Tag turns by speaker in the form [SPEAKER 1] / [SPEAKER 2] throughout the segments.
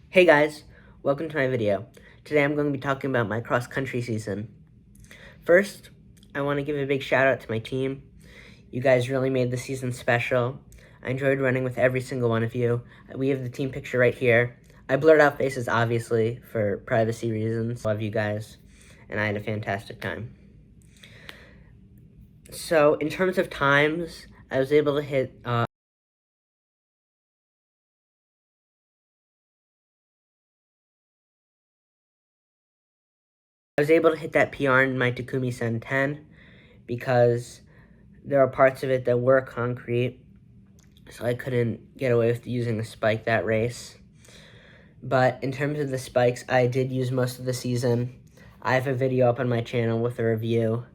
[SPEAKER 1] Hey guys, welcome to my video. Today I'm going to be talking about my cross-country season. First, I want to give a big shout out to my team. You guys really made the season special. I enjoyed running with every single one of you. We have the team picture right here. I blurred out faces, obviously, for privacy reasons. Love you guys, and I had a fantastic time. So, in terms of times, I was able to hit that PR in my Takumi Sen 10 because there are parts of it that were concrete, so I couldn't get away with using the spike that race. But in terms of the spikes, I did use most of the season. I have a video up on my channel with a review,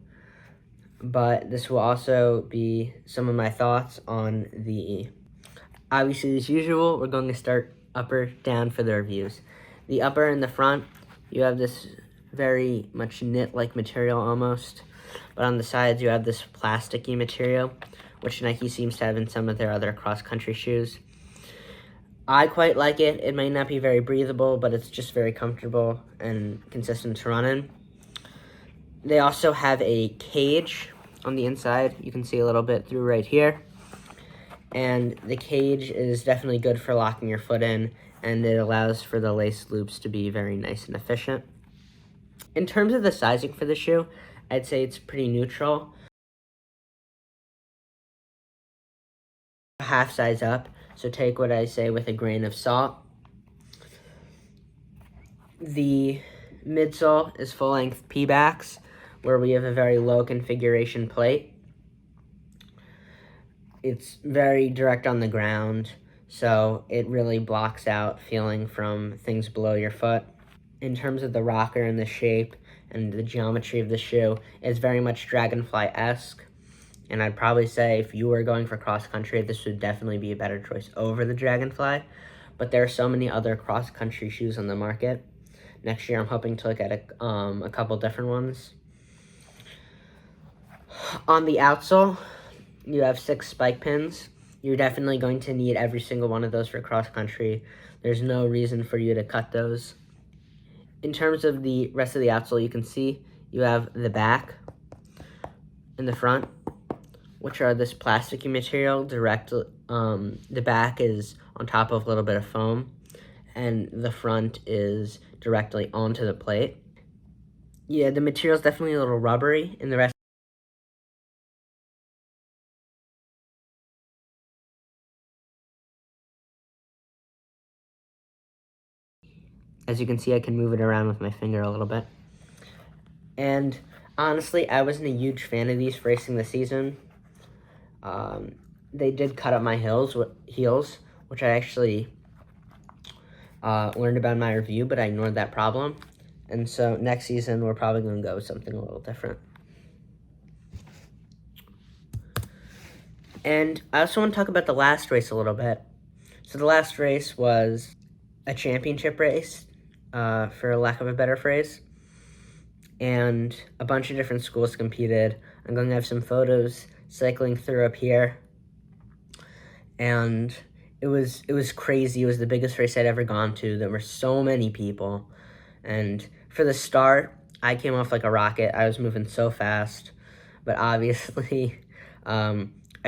[SPEAKER 1] but this will also be some of my thoughts on the... Obviously, as usual, we're going to start upper down for the reviews. The upper in the front, you have this very much knit-like material almost, but on the sides you have this plasticky material, which Nike seems to have in some of their other cross-country shoes. I quite like it. It may not be very breathable, but it's just very comfortable and consistent to run in. They also have a cage on the inside. You can see a little bit through right here. And the cage is definitely good for locking your foot in, and it allows for the lace loops to be very nice and efficient. In terms of the sizing for the shoe, I'd say it's pretty neutral. Half size up, so take what I say with a grain of salt. The midsole is full-length P-backs, where we have a very low configuration plate. It's very direct on the ground, so it really blocks out feeling from things below your foot. In terms of the rocker and the shape and the geometry of the shoe, it's very much Dragonfly-esque. And I'd probably say if you were going for cross-country, this would definitely be a better choice over the Dragonfly. But there are so many other cross-country shoes on the market. Next year, I'm hoping to look at a couple different ones. On the outsole, you have 6 spike pins. You're definitely going to need every single one of those for cross-country. There's no reason for you to cut those. In terms of the rest of the outsole, you can see you have the back and the front, which are this plasticky material. The back is on top of a little bit of foam, and the front is directly onto the plate. Yeah, the material is definitely a little rubbery, and the rest... As you can see, I can move it around with my finger a little bit. And honestly, I wasn't a huge fan of these for racing the season. They did cut up my heels, which I actually learned about in my review, but I ignored that problem. And so next season, we're probably going to go with something a little different. And I also want to talk about the last race a little bit. So the last race was a championship race, for lack of a better phrase. And a bunch of different schools competed. I'm going to have some photos cycling through up here. And it was crazy. It was the biggest race I'd ever gone to. There were so many people. And for the start, I came off like a rocket. I was moving so fast. But obviously, I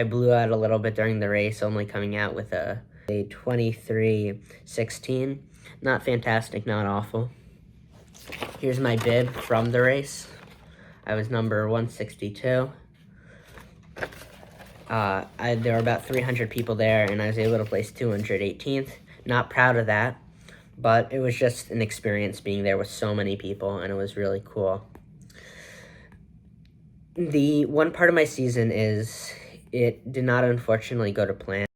[SPEAKER 1] blew out a little bit during the race, only coming out with a 23:16. Not fantastic, not awful. Here's my bib from the race. I was number 162. There were about 300 people there, and I was able to place 218th. Not proud of that, but it was just an experience being there with so many people, and it was really cool. The one part of my season is it did not unfortunately go to plan.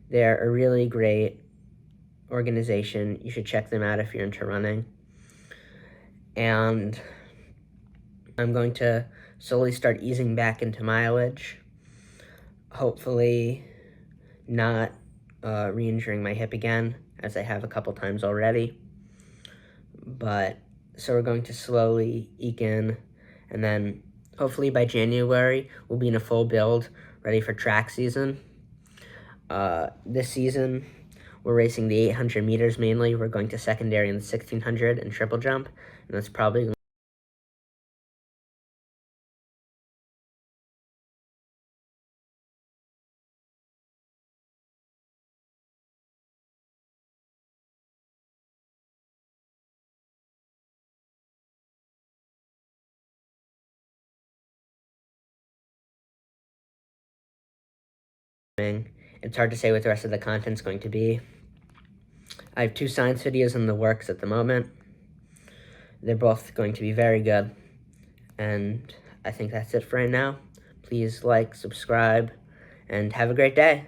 [SPEAKER 1] They're a really great organization. You should check them out if you're into running. And I'm going to slowly start easing back into mileage. Hopefully not re-injuring my hip again, as I have a couple times already. But so we're going to slowly eke in, and then hopefully by January we'll be in a full build, ready for track season. This season we're racing the 800 meters mainly. We're going to secondary in the 1600 and triple jump, and that's probably it's hard to say what the rest of the content's going to be. I have 2 science videos in the works at the moment. They're both going to be very good. And I think that's it for right now. Please like, subscribe, and have a great day.